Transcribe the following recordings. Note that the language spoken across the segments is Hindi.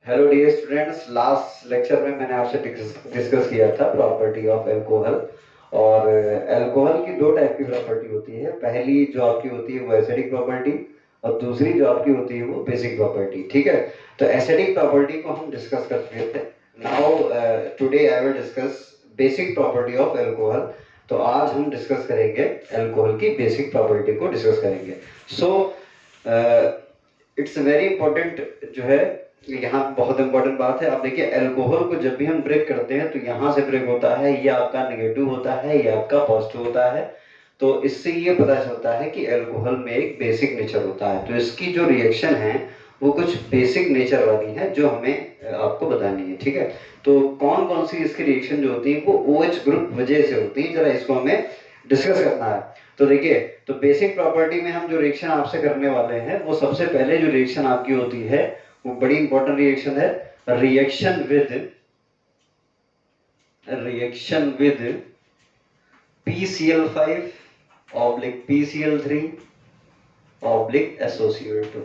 Hello dear students, last lecture में मैंने आपसे डिस्कस किया था प्रॉपर्टी ऑफ अल्कोहल। और अल्कोहल की दो टाइप की प्रॉपर्टी होती है। पहली जो आपकी होती है वो एसिडिक प्रॉपर्टी, और दूसरी जो आपकी होती है वो बेसिक प्रॉपर्टी। ठीक है, तो एसिडिक प्रॉपर्टी को हम डिस्कस कर चुके थे। Now today I will discuss basic property of alcohol. तो आज हम डिस्कस करेंगे अल्कोहल की बेसिक प्रॉपर्टी को डिस्कस करेंगे। सो इट्स वेरी इंपॉर्टेंट जो है, यहाँ बहुत इंपॉर्टेंट बात है। आप देखिए, अल्कोहल को जब भी हम ब्रेक करते हैं तो यहाँ से ब्रेक होता है, ये आपका नेगेटिव होता है, ये आपका पॉजिटिव होता है। तो इससे ये पता चलता है कि अल्कोहल में एक बेसिक नेचर होता है। तो इसकी जो रिएक्शन है वो कुछ बेसिक नेचर वाली है जो हमें आपको बतानी है। ठीक है, तो कौन कौन सी इसकी रिएक्शन जो होती है वो OH ग्रुप वजह से होती है, जरा इसको हमें डिस्कस करना है। तो देखिए, तो बेसिक प्रॉपर्टी में हम जो रिएक्शन आपसे करने वाले हैं वो सबसे पहले जो रिएक्शन आपकी होती है वो बड़ी इंपॉर्टेंट रिएक्शन है। Reaction with PCl5 oblique PCl3 oblique SOCl2।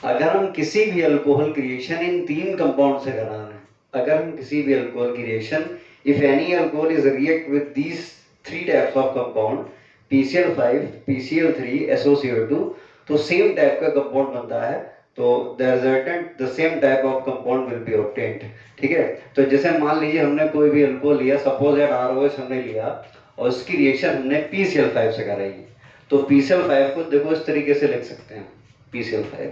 अगर हम किसी भी अल्कोहल की रिएक्शन इन तीन कंपाउंड से करा रहे हैं, अगर हम किसी भी अल्कोहल की reaction, if any alcohol is react with these three types of compound PCl5 PCl3 SOCl2, तो सेम टाइप का कंपाउंड बनता है। तो the resultant the same type of compound will be obtained. ठीक है, तो जैसे मान लीजिए हमने कोई भी अल्कोहल लिया, सपोज दैट ROH हमने लिया और उसकी रिएक्शन हमने PCl5 से कराई है, तो PCl5 को देखो इस तरीके से लिख सकते हैं, PCl5।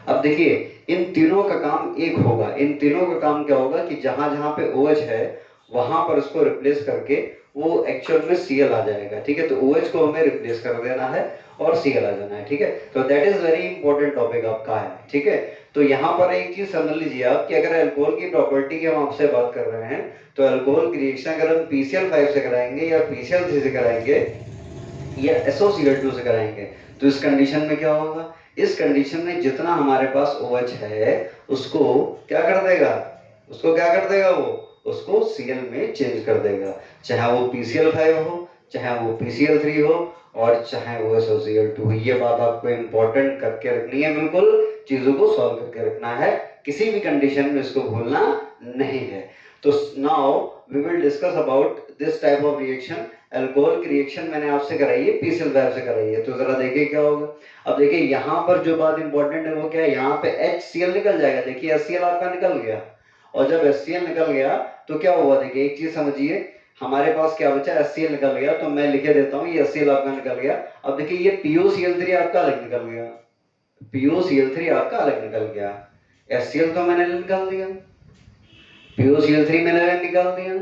अब देखिए, इन तीनों का काम एक होगा। इन तीनों का काम क्या होगा कि जहां जहां पे OH है वहां पर उसको रिप्लेस करके वो एक्चुअल में Cl आ जाएगा। ठीक है, तो OH को हमें रिप्लेस कर देना है और Cl आ जाना है। ठीक है, तो that is very important topic आपका है। ठीक है, तो यहाँ पर एक चीज समझ लीजिए आप कि अगर अल्कोहल की प्रॉपर्टी की हम आपसे बात कर रहे हैं, तो अल्कोहल की रिएक्शन अगर हम PCl5 से कराएंगे या PCl3 से कराएंगे या SOCl2 से कराएंगे, तो इस कंडीशन में क्या होगा? इस कंडीशन में जितना हमारे पास OH है उसको क्या कर देगा, उसको क्या कर देगा, वो उसको Cl में चेंज कर देगा। चाहे वो PCl5 हो, चाहे वो PCl3 हो, और चाहे वो SOCl2 हो। ये बात आपको इंपॉर्टेंट करके रखनी है, बिल्कुल चीजों को सॉल्व करके रखना है, किसी भी कंडीशन में इसको भूलना नहीं है। तो now we will discuss about this type of reaction. Alcohol की रिएक्शन मैंने आपसे कराई है, PCl5 से कराई है, तो जरा देखिए क्या होगा। अब देखिए यहाँ पर जो बात इंपॉर्टेंट है वो क्या है, यहाँ पे HCl निकल जाएगा। देखिए HCl आपका निकल गया, और जब HCl निकल गया तो क्या हुआ, देखिए एक चीज समझिए, हमारे पास क्या बचा, HCl निकल गया, तो मैं लिखे देता हूँ ये HCl आपका निकल गया। अब देखिए ये POCl3 आपका अलग निकल गया, POCl3 आपका अलग निकल गया। HCl तो मैंने निकाल दिया, POCl3 मैंने निकाल दिया।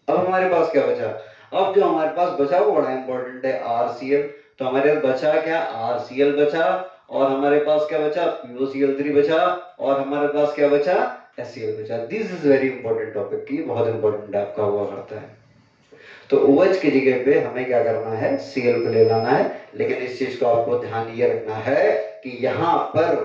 अब हमारे पास क्या बचा, अब जो हमारे पास बचा वो बड़ा इंपॉर्टेंट है, RCl। तो हमारे पास बचा क्या, RCl बचा, और हमारे पास क्या बचा, POCl3 बचा, और हमारे पास क्या बचा, HCl बचा। This is very important topic, की बहुत इंपॉर्टेंट आपका हुआ करता है। तो OH की जगह पे हमें क्या करना है, Cl को ले लाना है। लेकिन इस चीज को आपको ध्यान ये रखना है कि यहाँ पर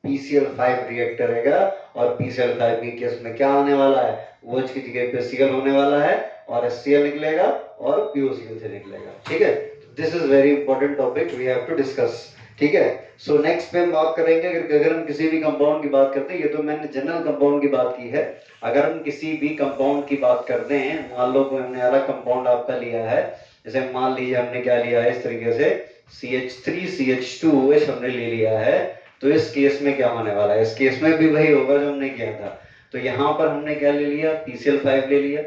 PCl5 रिएक्ट करेगा, और PCl5 के केस में क्या आने वाला है, OH की जगह पे Cl होने वाला है, और HCl निकलेगा और POCl से निकलेगा। ठीक है, this is very important topic we have to discuss. ठीक है, सो नेक्स्ट पे हम बात करेंगे, अगर हम किसी भी कंपाउंड की बात करते हैं, ये तो मैंने जनरल कंपाउंड की बात की है। अगर हम किसी भी कंपाउंड की बात करते हैं, मान लो कोई हमने अलग कंपाउंड आपका लिया है, जैसे मान लीजिए हमने क्या लिया है, इस तरीके से CH3CH2OH हमने ले लिया है, तो इस केस में क्या होने वाला है, इस केस में भी वही होगा जो हमने किया था। तो यहाँ पर हमने क्या ले लिया, PCl5 ले लिया।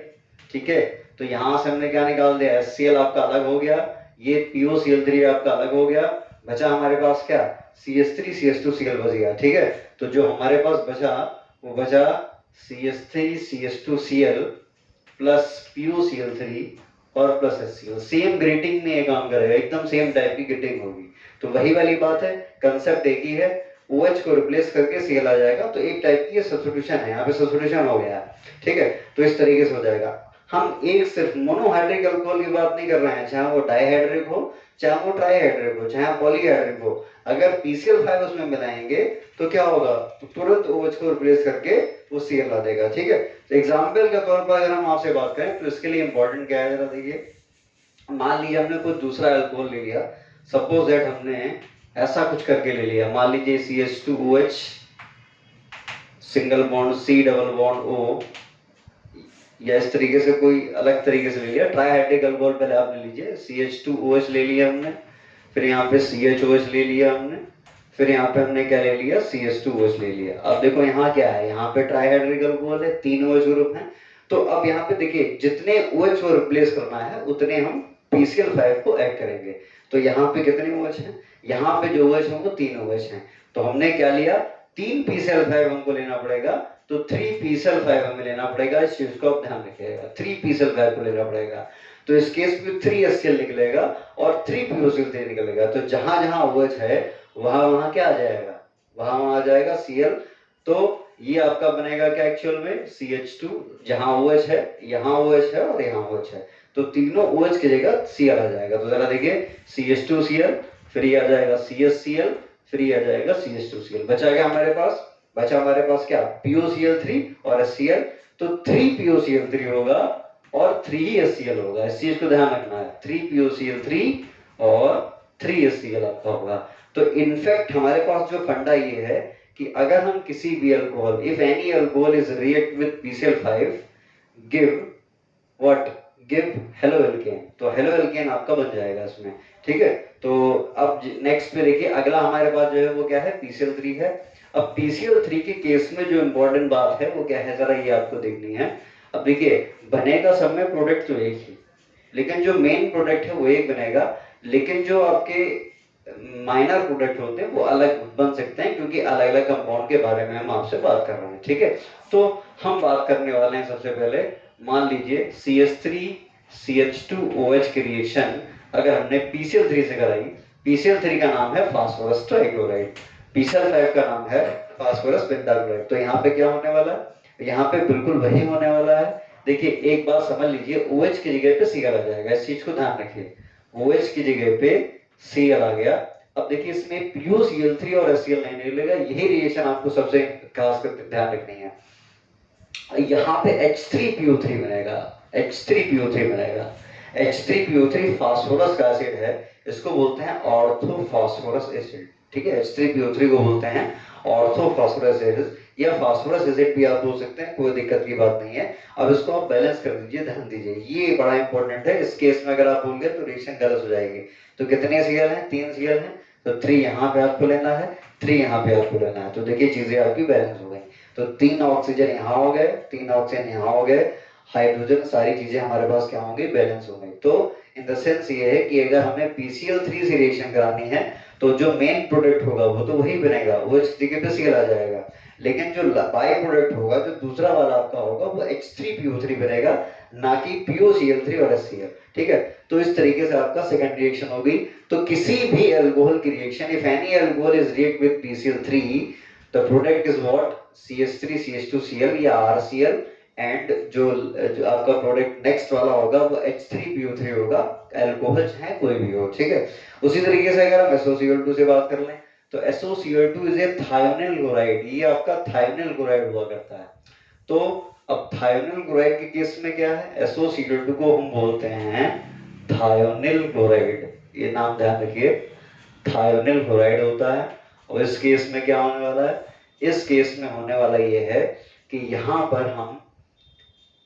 ठीक है, तो यहाँ से हमने क्या निकाल दिया, HCl आपका अलग हो गया, ये POCl3 आपका अलग हो गया, बचा हमारे पास क्या, CH3CH2Cl बच गया। ठीक है, तो जो हमारे पास बचा वो बचा CH3CH2Cl प्लस POCl3 और प्लस HCl। सेम ग्रेटिंग में ये काम करेगा, एकदम सेम टाइप की ग्रेटिंग होगी। तो वही वाली बात है, कंसेप्ट एक ही है, OH को रिप्लेस करके Cl आ जाएगा। तो एक टाइप की सब्स्टिट्यूशन है, यहाँ पे सब्स्टिट्यूशन हो गया। ठीक है, तो इस तरीके से हो जाएगा। हम एक सिर्फ मोनोहाइड्रिक अल्कोहल की बात नहीं कर रहे हैं, चाहे वो डाइहाइड्रिक हो, चाहे वो ट्राइहाइड्रिक हो, चाहे पॉलीहाइड्रिक हो, अगर PCl5 उसमें मिलाएंगे तो क्या होगा, तो तुरंत OH को रिप्लेस करके वो Cl ला देगा। ठीक है, तो एग्जाम्पल के तौर पर अगर हम आपसे बात करें तो इसके लिए इंपॉर्टेंट क्या है, जरा देखिए। मान लीजिए हमने कोई दूसरा अल्कोहल ले लिया, सपोज दैट हमने ऐसा कुछ करके ले लिया, मान लीजिए CH2OH single bond C double bond O, या इस तरीके से कोई अलग तरीके से ले लिया। ट्राइहाइड्रिक अल्कोहल पहले आप ले लीजिए, CH2OH ले लिया हमने, फिर यहाँ पे CHOH ले लिया हमने, फिर यहाँ पे हमने क्या ले लिया, CH2OH ले लिया। अब देखो यहाँ क्या है, यहाँ पे ट्राइहाइड्रिक अल्कोहल है, 3 OH ग्रुप है। तो अब यहाँ पे देखिए जितने OH को रिप्लेस करना है उतने हम PCl5 को ऐड करेंगे। तो यहाँ पे कितने OH हैं, यहाँ पे जो OH हैं वो 3 OH हैं। तो हमने क्या लिया, 3 PCl5 हमको लेना पड़ेगा, तो 3 PCl5 हमें लेना पड़ेगा। इस चीज को आप ध्यान रखिएगा, 3 PCl5 को लेना पड़ेगा। तो इस केस में 3 HCl निकलेगा और 3 POCl3 निकलेगा। तो जहां जहां OH है वहां वहां क्या आ जाएगा, वहां वहां आ जाएगा Cl। तो ये आपका बनेगा क्या एक्चुअल में, CH2, जहां OH है, यहाँ OH है और यहाँ OH है, तो तीनों OH की जगह Cl आ जाएगा। तो जरा देखिए, CH2Cl, फिर ये आ जाएगा CHCl, फिर ये आ जाएगा CH2Cl। बचा क्या हमारे पास, बचा हमारे पास क्या, POCl3 और HCl। तो 3 POCl3 होगा और 3 ही HCl होगा। इस चीज को ध्यान रखना है, 3 POCl3 और 3 HCl आपका होगा। तो इनफैक्ट हमारे पास जो फंडा ये है कि अगर हम किसी भी alcohol, if any alcohol is react with PCl5, give what, give halo alkane. तो हेलो एल्केन आपका बन जाएगा इसमें, ठीक है। तो अब नेक्स्ट पे देखिए, अगला हमारे पास जो है वो क्या है, PCl3 है। अब PCl3 के केस में जो इंपॉर्टेंट बात है वो क्या है, जरा ये आपको देखनी है। अब देखिए, बनेगा सब में प्रोडक्ट तो एक ही, लेकिन जो मेन प्रोडक्ट है वो एक बनेगा, लेकिन जो आपके माइनर प्रोडक्ट होते हैं वो अलग बन सकते हैं, क्योंकि अलग अलग कंपाउंड के बारे में हम आपसे बात कर रहे हैं, ठीक है। तो हम बात करने वाले हैं सबसे पहले, मान लीजिए CH3 CH2OH की रिएक्शन अगर हमने PCl3 से कराई, PCl3 का नाम है फास्फोरस ट्राइक्लोराइड, PCl5 का नाम है फास्फोरस पेंटाक्लोराइड। तो यहाँ पे क्या होने वाला है, यहाँ पे बिल्कुल वही होने वाला है। देखिए एक बात समझ लीजिए, OH की जगह पे Cl आ जाएगा, इस चीज को ध्यान रखिए, OH की जगह पे Cl आ गया। अब देखिए इसमें POCl3 और HCl नहीं निकलेगा, यही रिएक्शन आपको सबसे खास करके ध्यान रखनी है। यहाँ पे H3PO3 बनेगा, H3PO3 बनेगा। H3PO3 फास्फोरस का एसिड है, इसको बोलते हैं ऑर्थोफॉस्फोरस एसिड, ठीक है। H3PO3 को बोलते हैं ऑर्थोफॉस्फोरस एसिड या फास्फोरस एसिड भी आप बोल सकते हैं, कोई दिक्कत की बात नहीं है। अब इसको आप बैलेंस कर दीजिए, ध्यान दीजिए, ये बड़ा इंपॉर्टेंट है। इस केस में अगर आप भूल गए तो रिएक्शन गलत हो जाएगी। तो कितने Cl हैं, 3 Cl हैं, तो 3 यहाँ पे आपको लेना है, 3 यहाँ पे आपको लेना है। तो देखिए चीजें आपकी बैलेंस हो गई। तो 3 ऑक्सीजन यहाँ हो गए, 3 ऑक्सीजन यहाँ हो गए, हाइड्रोजन, सारी चीजें हमारे पास क्या होंगी, बैलेंस हो गई। तो इन द सेंस ये है कि अगर हमें PCl3 से रिएक्शन करानी है तो जो मेन प्रोडक्ट होगा वो तो वही बनेगा, वो इस जगह पे Cl आ जाएगा, लेकिन जो बाई प्रोडक्ट होगा, जो दूसरा वाला आपका होगा, वो H3PO3 बनेगा, ना कि POCl3 और HCl, ठीक है। तो इस तरीके से आपका सेकंड रिएक्शन होगी। तो किसी भी अल्कोहल की reaction, if any alcohol is react with PCl3, the product is what, CH3 CH2Cl या RCl, एंड जो आपका प्रोडक्ट नेक्स्ट वाला होगा वो H3PO3 होगा, अल्कोहल है कोई भी हो, ठीक है। उसी तरीके से अगर हम SOCl2 से बात कर लें, तो SOCl2 is a thionyl chloride, ये आपका थायोनिल क्लोराइड हुआ करता है। तो अब थायोनिल क्लोराइड के केस में क्या है, SOCl2 को हम बोलते हैं थायोनिल क्लोराइड, ये नाम ध्यान रखिए, थायोनिल क्लोराइड होता है। और इस केस में क्या होने वाला है, इस केस में होने वाला ये है कि यहाँ पर हम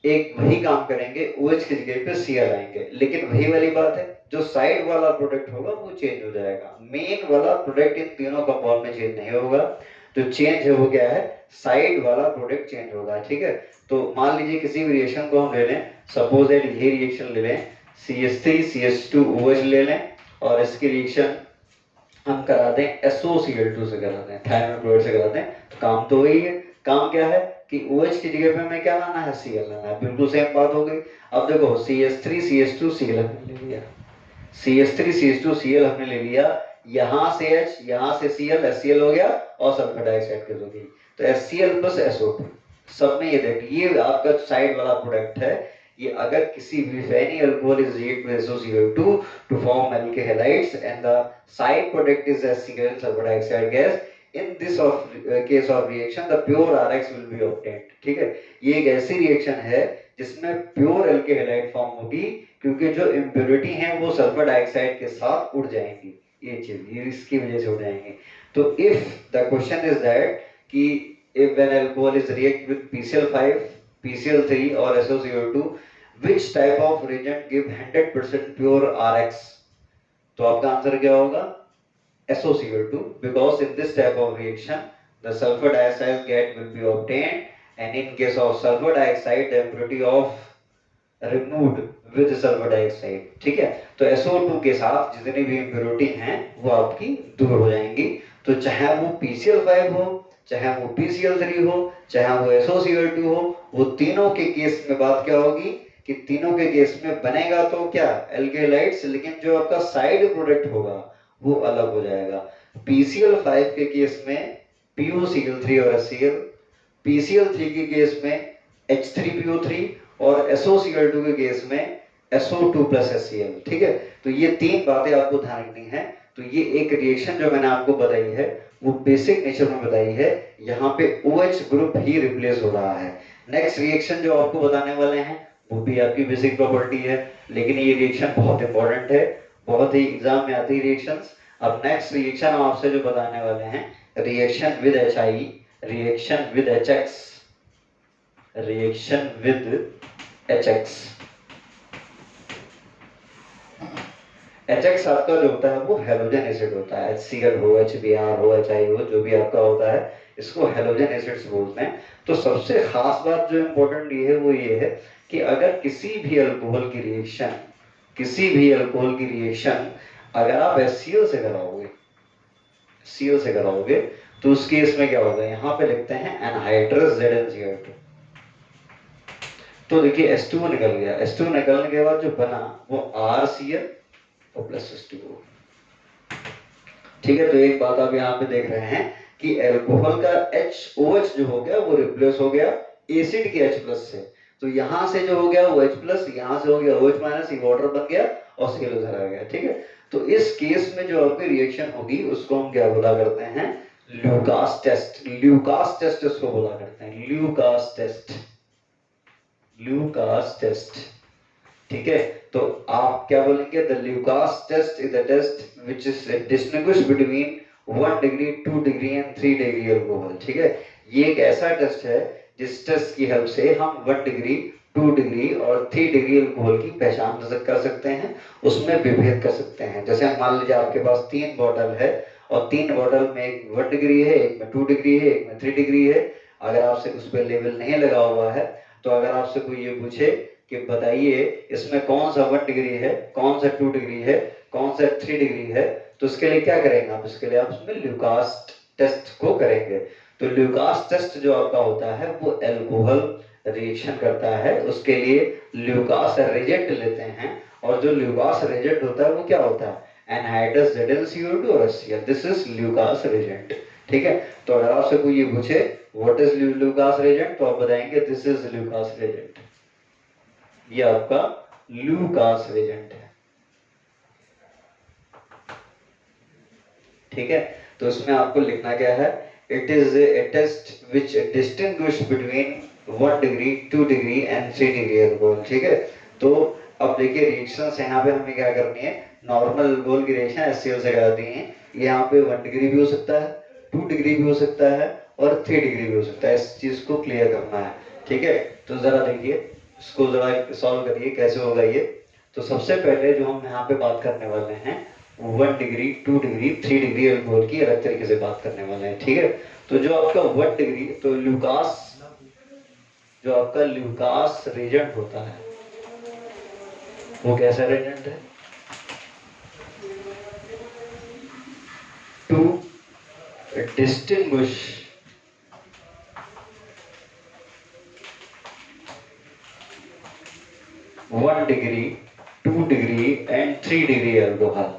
एक वही काम करेंगे, OH की जगह पे Cl आएंगे, लेकिन वही वाली बात है, जो साइड वाला प्रोडक्ट होगा वो चेंज हो जाएगा, मेन वाला प्रोडक्ट इन तीनों कंपाउंड में चेंज नहीं होगा। जो चेंज है वो क्या है, साइड वाला प्रोडक्ट चेंज होगा, ठीक है। तो मान लीजिए किसी भी रिएक्शन को हम ले लें, सपोज दैट ये रिएक्शन ले लें, CH3 CH2OH ले लें, और इसकी रिएक्शन हम करा दें SOCl2 से करा दें, थायमिल क्लोराइड से करा दें, तो काम तो वही है। काम क्या है कि OH की जगह पे हमें क्या लाना है, Cl लाना है, बिल्कुल सेम बात हो गई। अब देखो CH3 CH2Cl हमने ले लिया, CH3 CH2Cl हमने ले लिया, यहाँ से H, यहाँ से Cl, HCl हो गया और सल्फर डाइऑक्साइड गैस हो गई। तो HCl प्लस SO2 सब में ये देख, ये आपका साइड वाला प्रोडक्ट है। ये अगर किसी भी any alcohol is react with SOCl2 to form alkyl halides and the side product is HCl, sulfur dioxide gas, in this case of reaction the pure RX will be obtained, ठीक है। ये एक ऐसी रिएक्शन है जिसमें प्योर alkyl halide फॉर्म होगी, क्योंकि जो इम्प्योरिटी है वो सल्फर डाइऑक्साइड के साथ उड़ जाएंगी, ये चीज ये इसकी वजह से उड़ जाएंगी। तो if the question is that कि if when alcohol is react with PCl5, PCl3 or SOCO2, which type of reagent give 100% pure RX? तो आपका आंसर क्या होगा? SOCO2, because in this type of reaction the sulfur dioxide gas will be obtained, and in case of sulfur dioxide the impurity of removed with sulfur dioxide. ठीक है, तो SO2 के साथ जितनी भी इम्प्योरिटी हैं वो आपकी दूर हो जाएंगी। तो चाहे वो PCl5 हो, चाहे वो PCl3 हो, चाहे वो SOCl2 हो, वो तीनों के केस में बात क्या होगी कि तीनों के केस में बनेगा तो क्या एल्केलाइड्स, लेकिन जो आपका साइड प्रोडक्ट होगा वो अलग हो जाएगा। PCl5 के केस में PuCl3 और HCl, PCl3 के केस में H3PO3 और SOCl2 के केस में SO2 प्लस HCl। ठीक है, तो ये तीन बातें आपको ध्यान रखनी है। तो ये एक रिएक्शन जो मैंने आपको बताई है वो बेसिक नेचर में बताई है, यहाँ पे OH ग्रुप ही रिप्लेस हो रहा है। नेक्स्ट रिएक्शन जो आपको बताने वाले हैं वो भी आपकी बेसिक प्रॉपर्टी है, लेकिन ये रिएक्शन बहुत इंपॉर्टेंट है, बहुत ही एग्जाम में आती है रिएक्शंस। अब नेक्स्ट रिएक्शन हम आपसे जो बताने वाले हैं, reaction with HI, reaction with HX, reaction with HX। HX आपका जो होता है वो हेलोजन एसिड होता है, HCl हो, HBr हो, HI हो, जो भी आपका होता है इसको हेलोजन एसिड्स बोलते हैं। तो सबसे खास बात जो इम्पोर्टेंट ये है वो ये है कि अगर किसी भी अल्कोहल की रिएक्शन, किसी भी अल्कोहल की रिएक्शन अगर आप HCl से कराओगे, HCl से कराओगे तो उस केस में क्या होगा, यहाँ पे लिखते हैं एनहाइड्रस ZnCl2। तो देखिए H2O निकल गया, H2O निकलने के बाद जो बना वो RCl और प्लस H2O। ठीक है, तो एक बात आप यहाँ पे देख रहे हैं कि एल्कोहल का HOH जो हो गया वो रिप्लेस हो गया एसिड के H प्लस से। तो यहाँ से जो हो गया वो H प्लस, यहाँ से हो गया OH माइनस, ये वाटर बन गया और CL उधर आ गया। ठीक है, तो इस केस में जो आपकी रिएक्शन होगी उसको हम क्या बोला करते हैं, ल्यूकास टेस्ट। ल्यूकास टेस्ट इसको बोला करते हैं, ल्यूकास टेस्ट, ल्यूकास टेस्ट। ठीक है, तो आप क्या बोलेंगे, the Lucas test is the test which is distinguish between 1 degree, 2 degree and 3 degree alcohol. ठीक है, ये एक ऐसा टेस्ट है जिस टेस्ट की हेल्प से हम 1 डिग्री, 2 डिग्री और 3 डिग्री अल्कोहल की पहचान कर सकते हैं, उसमें विभेद कर सकते हैं। जैसे मान लीजिए आपके पास 3 बॉटल है और 3 बॉटल में एक 1 डिग्री है, एक में 2 डिग्री है, एक में 3 डिग्री है। अगर आपसे उस पर लेवल नहीं लगा हुआ है तो अगर आपसे कोई ये पूछे कि बताइए इसमें कौन सा 1 डिग्री है, कौन सा 2 डिग्री है, कौन सा 3 डिग्री है, तो इसके लिए क्या करेंगे आप, इसके लिए आप उसमें ल्यूकास टेस्ट को करेंगे। तो ल्यूकास टेस्ट जो आपका होता है वो अल्कोहल रिएक्शन करता है, उसके लिए ल्यूकास रेजेंट लेते हैं, और जो ल्यूकास रेजेंट होता है वो क्या होता है, एनहाइड्रस ZnCO2 और HCl। This is Lucas reagent. ठीक है, तो अगर आपसे कोई ये पूछे व्हाट इज ल्यूकास रेजेंट तो आप बताएंगे दिस इज ल्यूकास रेजेंट। ये आपका ल्यूकास रेजेंट है। ठीक है, तो इसमें आपको लिखना क्या है, it is a test which distinguish between 1 degree, 2 degree and 3 degree alcohol. ठीक है, तो अब देखिए रिएक्शंस यहाँ पे हमें क्या करनी है, नॉर्मल अल्कोहल की रिएक्शन HCl से कराती हैं। यहाँ पे 1 डिग्री भी हो सकता है, 2 डिग्री भी हो सकता है और 3 डिग्री भी हो सकता है। इस चीज को क्लियर करना है। ठीक है, तो जरा देखिए इसको जरा सॉल्व करिए कैसे होगा ये। तो सबसे पहले जो हम यहाँ पे बात करने वाले हैं 1 डिग्री, 2 डिग्री, 3 डिग्री अल्कोहल की अलग तरीके से बात करने वाले हैं। ठीक है, तो जो आपका 1 डिग्री, तो ल्यूकास, जो आपका ल्यूकास रेजेंट होता है वो कैसा रेजेंट है, to distinguish 1 degree, 2 degree and 3 degree alcohol.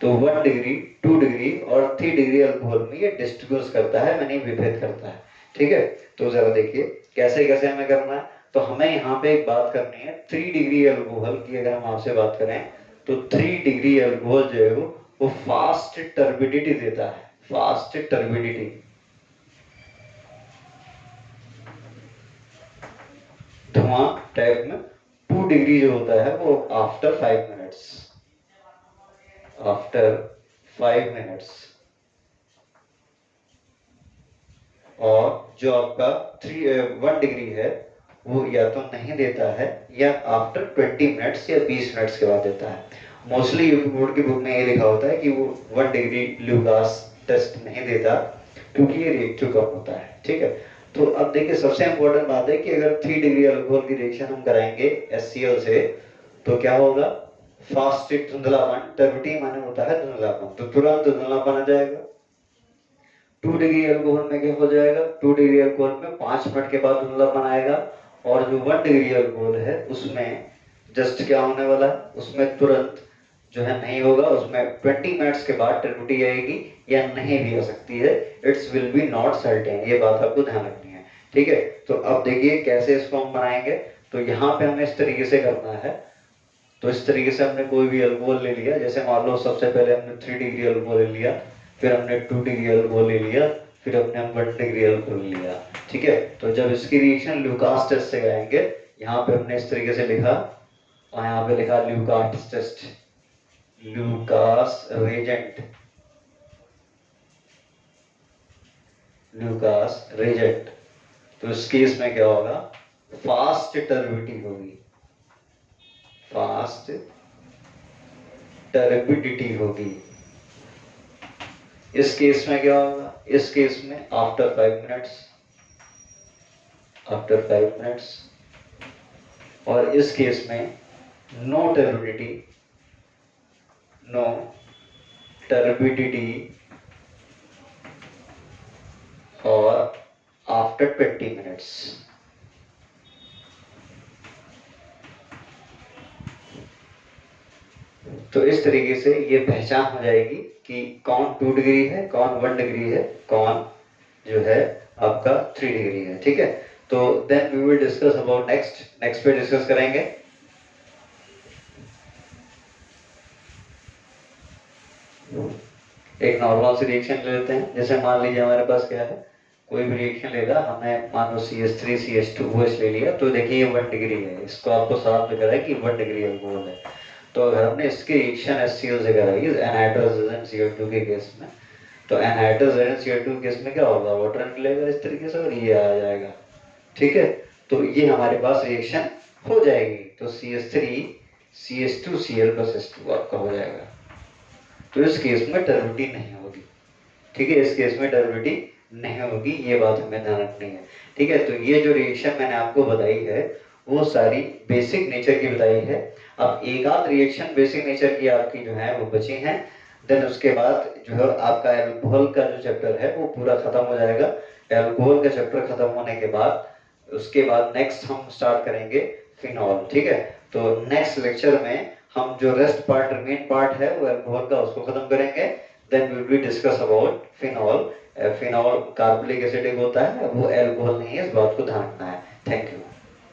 तो 1 डिग्री, 2 डिग्री और 3 डिग्री अल्कोहल में ये डिस्टिंग्विश करता है, यानी विभेद करता है। ठीक है, तो जरा देखिए कैसे कैसे हमें करना है। तो हमें यहाँ पे एक बात करनी है, 3 डिग्री अल्कोहल की अगर हम आपसे बात करें तो 3 डिग्री अल्कोहल जो है वो फास्ट टर्बिडिटी देता है, फास्ट टर्बिडिटी। धुआं टाइप में 2 डिग्री जो होता है वो आफ्टर 5 मिनट्स, आफ्टर 5 मिनट्स। और जो आपका 1 डिग्री है वो या तो नहीं देता है या आफ्टर 20 मिनट्स या 20 मिनट्स के बाद देता है। मोस्टली यूपी बोर्ड की बुक में ये लिखा होता है कि वो 1 डिग्री ल्यूकास टेस्ट नहीं देता क्योंकि ये रिएक्टिव कम होता है, ठीक है। तो अब देखिए सबसे इंपॉर्टेंट बात है कि अगर 3 डिग्री अल्कोहल की रिएक्शन हम कराएंगे HCl से तो क्या होगा, फास्ट धुंधलापन, टर्बिडिटी माने होता है धुंधलापन, तो तुरंत धुंधलापन आ जाएगा। 2 डिग्री अल्कोहल में क्या हो जाएगा, 2 डिग्री अल्कोहल में 5 मिनट के बाद धुंधलापन आएगा। और जो 1 डिग्री अल्कोहल है उसमें जस्ट क्या होने वाला है, उसमें तुरंत जो है नहीं होगा, उसमें 20 मिनट्स के बाद टर्बिडिटी आएगी या नहीं भी आ सकती है, it's will be not certain, ये बात आपको ध्यान रखनी है, ठीक है। तो अब देखिए कैसे इसको हम बनाएंगे। तो यहाँ पे हमें इस तरीके से करना है। तो इस तरीके से हमने कोई भी अल्कोहल ले लिया, जैसे मान लो सबसे पहले हमने 3 डिग्री अल्कोहल ले लिया, फिर हमने 2 डिग्री अल्कोहल ले लिया, फिर हमने 1 डिग्री अल्कोहल लिया, ठीक है। तो जब इसकी रिएक्शन ल्यूकास टेस्ट से कराएंगे, यहाँ पे हमने इस तरीके से लिखा और यहाँ पे लिखा Lucas test, Lucas Regent, Lucas Regent. तो इस केस में क्या होगा, फास्ट टर्बिडिटी होगी, फास्ट टर्बिडिटी होगी। इस केस में क्या होगा, इस केस में आफ्टर 5 मिनट्स, आफ्टर 5 मिनट्स। और इस केस में नो टर्बिडिटी, नो टर्बिडिटी और आफ्टर 20 मिनट्स। तो इस तरीके से ये पहचान हो जाएगी कि कौन 2 डिग्री है, कौन 1 डिग्री है, कौन जो है आपका 3 डिग्री है, ठीक है। तो then we will discuss about next पे डिस्कस करेंगे। एक नॉर्मल सी रिएक्शन ले लेते हैं, जैसे मान लीजिए हमारे पास क्या है, कोई भी रिएक्शन लेगा, हमने मान लो CH3 CH2OH ले लिया, तो देखिए ये 1 डिग्री है, इसको आपको साफ दिख रहा है कि 1 डिग्री अल्कोहल है। तो अगर हमने इसकी रिएक्शन HCl से कराई एनहाइड्रस ZnCl2 के केस में, तो एनहाइड्रस ZnCl2 के केस में क्या होगा, वाटर निकलेगा इस तरीके से और ये आ जाएगा, ठीक है। तो ये हमारे पास रिएक्शन हो जाएगी, तो CH3 CH2Cl + H2 आपका हो जाएगा। तो इस केस में टर्बिडिटी नहीं होगी, ठीक है, इस केस में टर्बिडिटी नहीं होगी, ये बात हमें ध्यान रखनी है, ठीक है। तो ये जो रिएक्शन मैंने आपको बताई है वो सारी बेसिक नेचर की बताई है। अब एक आध रिएक्शन बेसिक नेचर की आपकी जो है वो बची हैं, देन उसके बाद जो है आपका एल्कोहल का जो चैप्टर है वो पूरा खत्म हो जाएगा। एल्कोहल का चैप्टर खत्म होने के बाद उसके बाद नेक्स्ट हम स्टार्ट करेंगे फिनॉल, ठीक है। तो नेक्स्ट लेक्चर में हम जो रेस्ट पार्ट, रिमेन पार्ट है वो एल्कोहल का, उसको खत्म करेंगे। Then we will discuss about phenol. Phenol carbolic acidic होता है, वो एल्कोहल नहीं है, इस बात को ध्यान रखना है। Thank you.